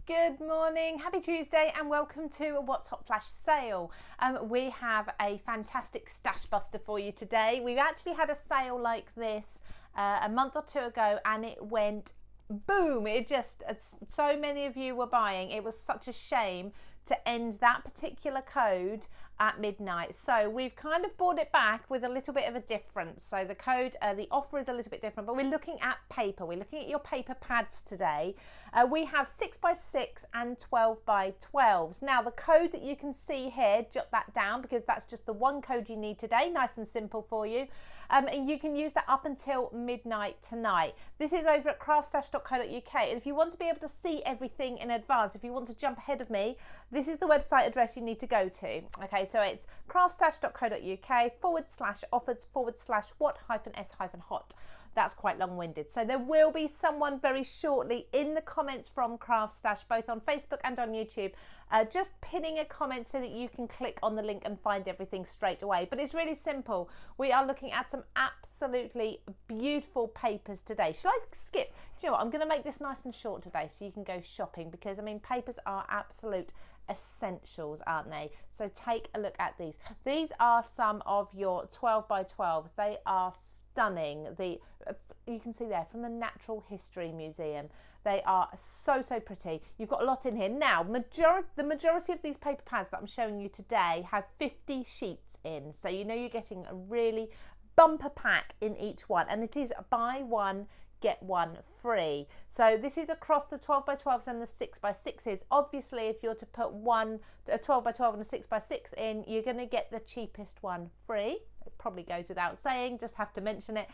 Good morning, happy Tuesday and welcome to a What's Hot Flash sale. We have a fantastic stash buster for you today. We've actually had a sale like this a month or two ago and it went boom. It just, so many of you were buying. It was such a shame to end that particular code at midnight. So we've kind of brought it back with a little bit of a difference. So the code, the offer is a little bit different, but we're looking at paper. We're looking at your paper pads today. We have 6x6 and 12x12s. Now the code that you can see here, jot that down because that's just the one code you need today. Nice and simple for you. And you can use that up until midnight tonight. This is over at craftstash.co.uk. And if you want to be able to see everything in advance, if you want to jump ahead of me, this is the website address you need to go to. Okay, so it's craftstash.co.uk/offers/what-s-hot. That's quite long-winded. So there will be someone very shortly in the comments from CraftStash, both on Facebook and on YouTube, just pinning a comment so that you can click on the link and find everything straight away. But it's really simple. We are looking at some absolutely beautiful papers today. Shall I skip? Do you know what? I'm going to make this nice and short today so you can go shopping because, I mean, papers are absolute essentials, aren't they? So take a look at these. These are some of your 12x12s. They are stunning. You can see there from the Natural History Museum. They are so pretty. You've got a lot in here. Now, the majority of these paper pads that I'm showing you today have 50 sheets in. So you know you're getting a really bumper pack in each one. And it is buy one, get one free. So this is across the 12x12s and the 6x6s. Obviously, if you're to put a 12x12 and a 6x6 in, you're going to get the cheapest one free. It probably goes without saying, just have to mention it.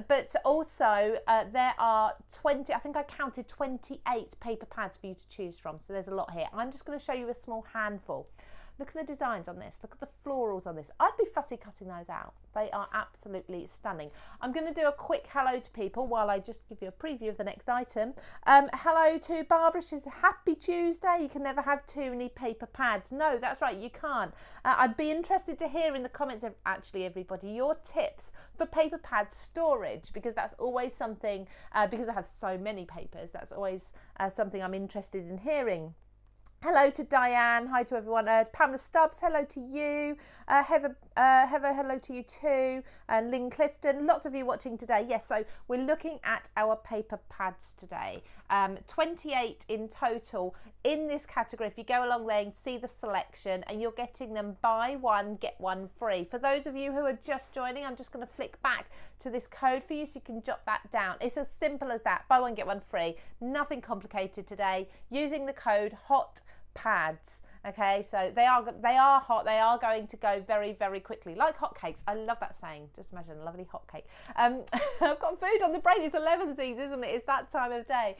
But also there are 20, I think I counted 28 paper pads for you to choose from. So there's a lot here. I'm just going to show you a small handful. Look at the designs on this. Look at the florals on this. I'd be fussy cutting those out. They are absolutely stunning. I'm going to do a quick hello to people while I just give you a preview of the next item. Hello to Barbara. She's happy Tuesday. You can never have too many paper pads. No, that's right. You can't. I'd be interested to hear in the comments, actually, everybody, your tips for paper pad storage, because that's always something, because I have so many papers, that's always something I'm interested in hearing. Hello to Diane, hi to everyone. Pamela Stubbs, hello to you. Heather, hello to you too. And Lynn Clifton, lots of you watching today. Yes, so we're looking at our paper pads today. 28 in total in this category. If you go along there and see the selection, and you're getting them buy one, get one free. For those of you who are just joining, I'm just going to flick back to this code for you so you can jot that down. It's as simple as that. Buy one, get one free. Nothing complicated today. Using the code HOTPADS. Okay, so they are hot. They are going to go very quickly, like hotcakes. I love that saying. Just imagine a lovely hot cake. I've got food on the brain. It's 11sies, isn't it? It's that time of day.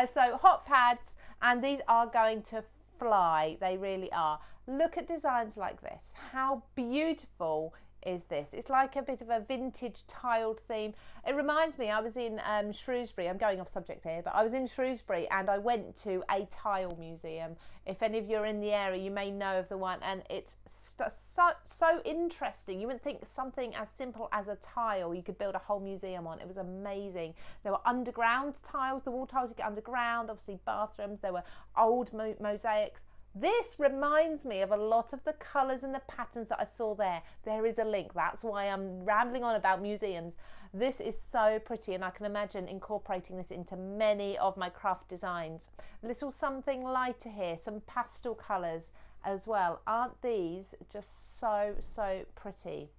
So hot pads, and these are going to fly. They really are. Look at designs like this. How beautiful is this? It's like a bit of a vintage tiled theme. It reminds me, I was in Shrewsbury. I'm going off subject here, but I was in Shrewsbury and I went to a tile museum. If any of you are in the area, you may know of the one, and it's so interesting. You wouldn't think something as simple as a tile you could build a whole museum on. It was amazing. There were underground tiles, the wall tiles you get underground, obviously bathrooms. There were old mosaics. This reminds me of a lot of the colours and the patterns that I saw there. There is a link. That's why I'm rambling on about museums. This is so pretty, and I can imagine incorporating this into many of my craft designs. A little something lighter here, some pastel colours as well. Aren't these just so pretty?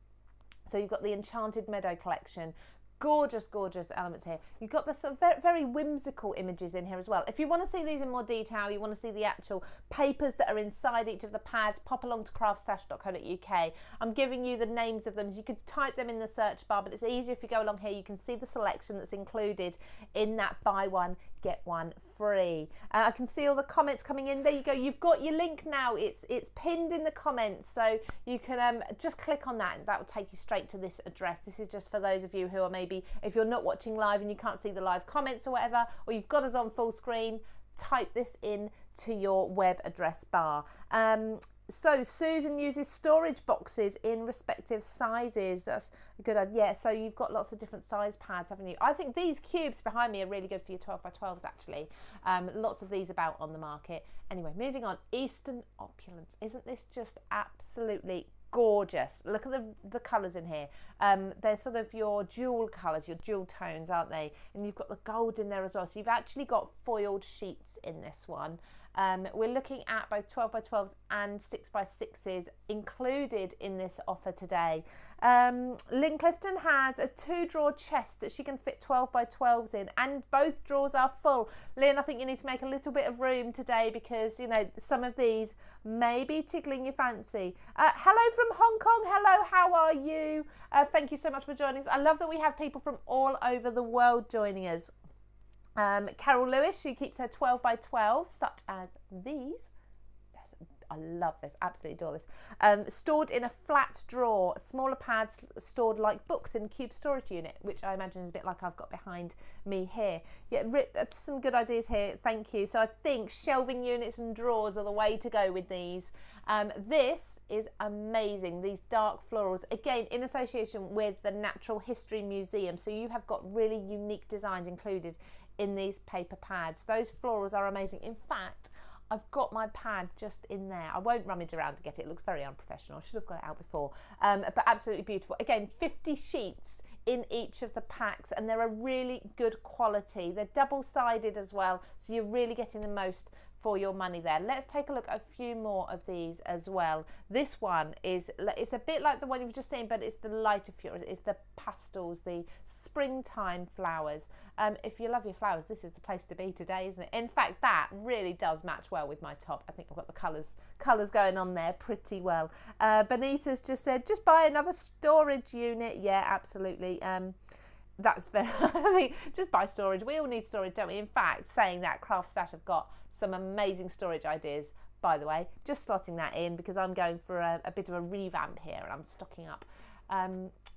So you've got the Enchanted Meadow collection. Gorgeous elements here. You've got the sort of very whimsical images in here as well. If you want to see these in more detail, you want to see the actual papers that are inside each of the pads, pop along to craftstash.co.uk. I'm giving you the names of them. You could type them in the search bar, but it's easier if you go along here. You can see the selection that's included in that buy one, get one free. I can see all the comments coming in. There you go. You've got your link now. It's pinned in the comments, so you can just click on that and that will take you straight to this address. This is just for those of you who are maybe, if you're not watching live and you can't see the live comments or whatever, or you've got us on full screen, type this in to your web address bar. So Susan uses storage boxes in respective sizes. That's a good idea. Yeah, so you've got lots of different size pads, haven't you? I think these cubes behind me are really good for your 12 by 12s actually. Lots of these about on the market. Anyway, moving on. Eastern Opulence. Isn't this just absolutely gorgeous? Look at the colours in here. They're sort of your jewel colours, your jewel tones, aren't they? And you've got the gold in there as well. So you've actually got foiled sheets in this one. We're looking at both 12 by 12s and 6 by 6s included in this offer today. Lynn Clifton has a 2-drawer chest that she can fit 12 by 12s in, and both drawers are full. Lynn, I think you need to make a little bit of room today because, you know, some of these may be tickling your fancy. Hello from Hong Kong. Hello, how are you? Thank you so much for joining us. I love that we have people from all over the world joining us. Carol Lewis, she keeps her 12 by 12, such as these. I love this, absolutely adore this. Stored in a flat drawer, smaller pads stored like books in a cube storage unit, which I imagine is a bit like I've got behind me here. Yeah, that's some good ideas here, thank you. So I think shelving units and drawers are the way to go with these. This is amazing, these dark florals, again in association with the Natural History Museum. So you have got really unique designs included in these paper pads. Those florals are amazing. In fact, I've got my pad just in there. I won't rummage around to get it. It looks very unprofessional. I should have got it out before. But absolutely beautiful. Again, 50 sheets in each of the packs, and they're a really good quality. They're double-sided as well, so you're really getting the most for your money there. Let's take a look at a few more of these as well. This one is, it's a bit like the one you've just seen, but it's the lighter flowers. It's the pastels, the springtime flowers. If you love your flowers, this is the place to be today, isn't it? In fact, that really does match well with my top. I think I've got the colours going on there pretty well. Benita's just said, just buy another storage unit. Yeah, absolutely. That's very, I think, just buy storage. We all need storage, don't we? In fact, saying that, CraftStash have got some amazing storage ideas, by the way. Just slotting that in because I'm going for a bit of a revamp here and I'm stocking up.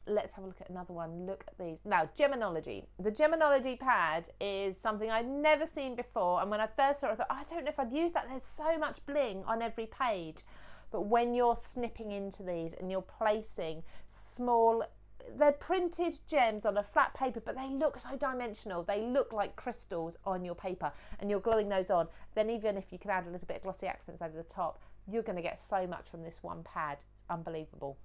Let's have a look at another one. Look at these. Now, Geminology. The Geminology Pad is something I'd never seen before. And when I first saw it, I thought, I don't know if I'd use that. There's so much bling on every page. But when you're snipping into these and you're placing small, they're printed gems on a flat paper, but they look so dimensional. They look like crystals on your paper, and you're gluing those on. Then even if you can add a little bit of glossy accents over the top, you're going to get so much from this one pad. It's unbelievable.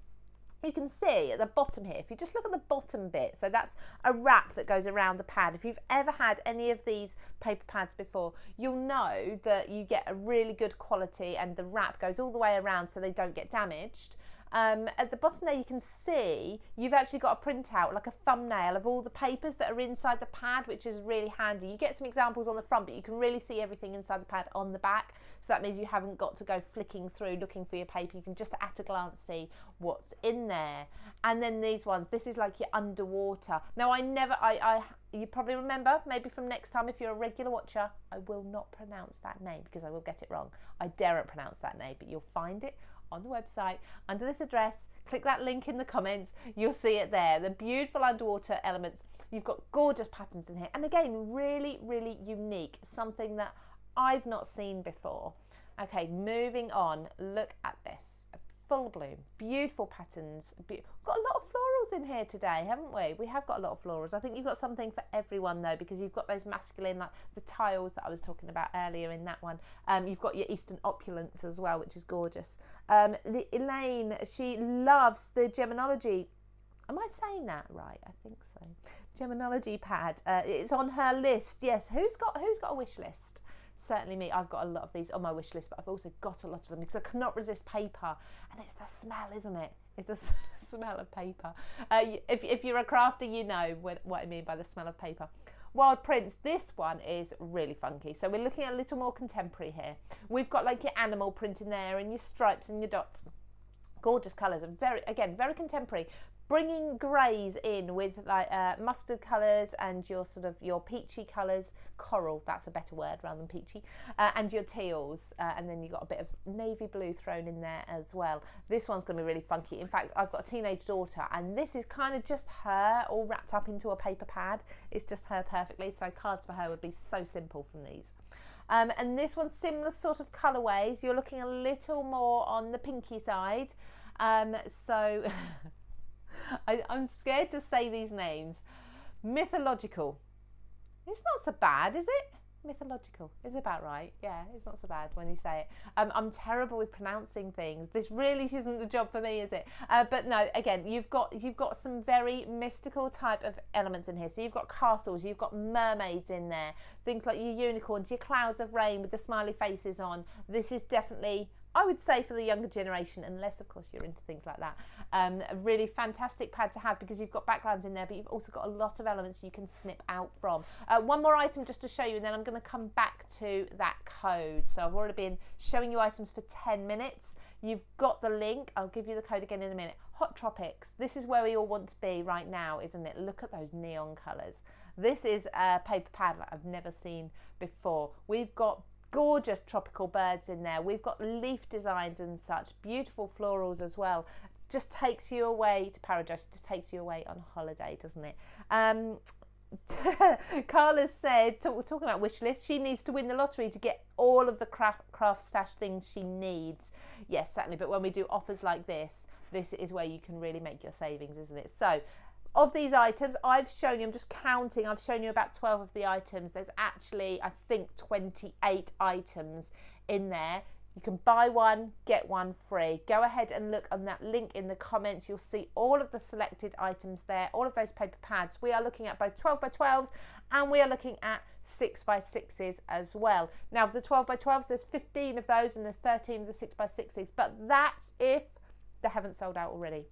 You can see at the bottom here, if you just look at the bottom bit, so that's a wrap that goes around the pad. If you've ever had any of these paper pads before, you'll know that you get a really good quality and the wrap goes all the way around so they don't get damaged. At the bottom there you can see you've actually got a printout, like a thumbnail of all the papers that are inside the pad, which is really handy. You get some examples on the front, but you can really see everything inside the pad on the back. So that means you haven't got to go flicking through looking for your paper. You can just at a glance see what's in there. And then these ones, this is like your underwater. Now you probably remember, maybe from next time if you're a regular watcher, I will not pronounce that name because I will get it wrong. I daren't pronounce that name, but you'll find it on the website under this address. Click that link in the comments, you'll see it there. The beautiful underwater elements. You've got gorgeous patterns in here, and again, really, really unique, something that I've not seen before. Okay, moving on, look at this. Full bloom, beautiful patterns. We've got a lot of florals in here today, haven't we? We have got a lot of florals. I think you've got something for everyone though, because you've got those masculine, like the tiles that I was talking about earlier in that one. You've got your Eastern Opulence as well, which is gorgeous. Elaine, she loves the Geminology. Am I saying that right? I think so. Geminology Pad. It's on her list. Yes. Who's got a wish list? Certainly me. I've got a lot of these on my wish list, but I've also got a lot of them because I cannot resist paper, and it's the smell, isn't it? It's the smell of paper. If you're a crafter, you know what I mean by the smell of paper. Wild Prints, this one is really funky. So we're looking at a little more contemporary here. We've got like your animal print in there and your stripes and your dots. Gorgeous colours, and very contemporary. Bringing greys in with like mustard colours and your sort of your peachy colours, coral, that's a better word rather than peachy, and your teals, and then you've got a bit of navy blue thrown in there as well. This one's going to be really funky. In fact, I've got a teenage daughter, and this is kind of just her all wrapped up into a paper pad. It's just her perfectly, so cards for her would be so simple from these. And this one's similar sort of colourways. You're looking a little more on the pinky side. So I'm scared to say these names. Mythological. It's not so bad, is it? Mythological is about right. Yeah, it's not so bad when you say it. I'm terrible with pronouncing things. This really isn't the job for me, is it? But no, again, you've got some very mystical type of elements in here. So you've got castles, you've got mermaids in there, things like your unicorns, your clouds of rain with the smiley faces on. This is definitely, I would say, for the younger generation, unless of course you're into things like that. A really fantastic pad to have because you've got backgrounds in there, but you've also got a lot of elements you can snip out from. One more item just to show you, and then I'm going to come back to that code. So I've already been showing you items for 10 minutes. You've got the link. I'll give you the code again in a minute. Hot Tropics. This is where we all want to be right now, isn't it? Look at those neon colours. This is a paper pad that I've never seen before. We've got gorgeous tropical birds in there. We've got leaf designs and such, beautiful florals as well. Just takes you away to paradise, just takes you away on holiday, doesn't it? Carla said, so we're talking about wish list, she needs to win the lottery to get all of the CraftStash things she needs. Yes, certainly, but when we do offers like this, this is where you can really make your savings, isn't it? So of these items, I've shown you, I'm just counting, I've shown you about 12 of the items. There's actually, I think, 28 items in there. You can buy one, get one free. Go ahead and look on that link in the comments. You'll see all of the selected items there, all of those paper pads. We are looking at both 12 by 12s and we are looking at 6 by 6s as well. Now, of the 12 by 12s, there's 15 of those and there's 13 of the 6 by 6s, but that's if they haven't sold out already.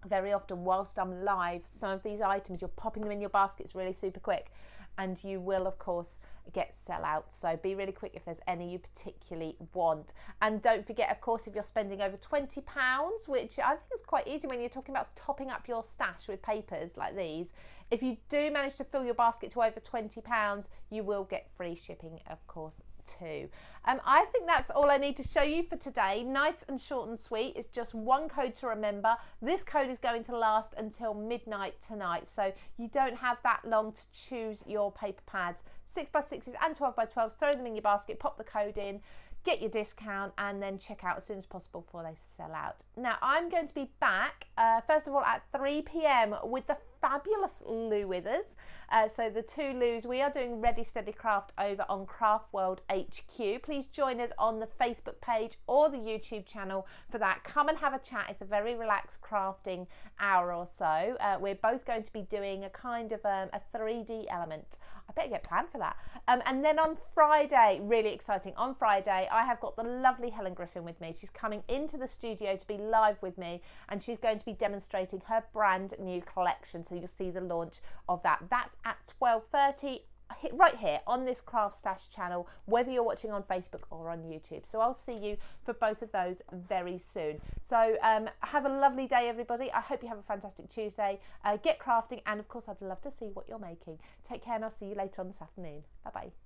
Very often whilst I'm live, some of these items, you're popping them in your baskets really super quick and you will of course get sellouts. So be really quick if there's any you particularly want. And don't forget, of course, if you're spending over £20, which I think is quite easy when you're talking about topping up your stash with papers like these, if you do manage to fill your basket to over £20, you will get free shipping, of course, too. I think that's all I need to show you for today. Nice and short and sweet. It's just one code to remember. This code is going to last until midnight tonight, so you don't have that long to choose your paper pads. 6 by 6s and 12 by 12s, throw them in your basket, pop the code in, get your discount, and then check out as soon as possible before they sell out. Now, I'm going to be back, first of all, at 3 p.m. with the fabulous Lou Withers. So the two Lou's, we are doing Ready Steady Craft over on Craft World HQ. Please join us on the Facebook page or the YouTube channel for that. Come and have a chat. It's a very relaxed crafting hour or so. We're both going to be doing a kind of a 3D element. I better get planned for that. And then on Friday, really exciting, on Friday, I have got the lovely Helen Griffin with me. She's coming into the studio to be live with me, and she's going to be demonstrating her brand new collection. So you'll see the launch of that. That's at 12:30. Right here on this CraftStash channel, whether you're watching on Facebook or on YouTube. So I'll see you for both of those very soon. So have a lovely day, everybody. I hope you have a fantastic Tuesday. Get crafting, and of course I'd love to see what you're making. Take care, and I'll see you later on this afternoon. Bye bye.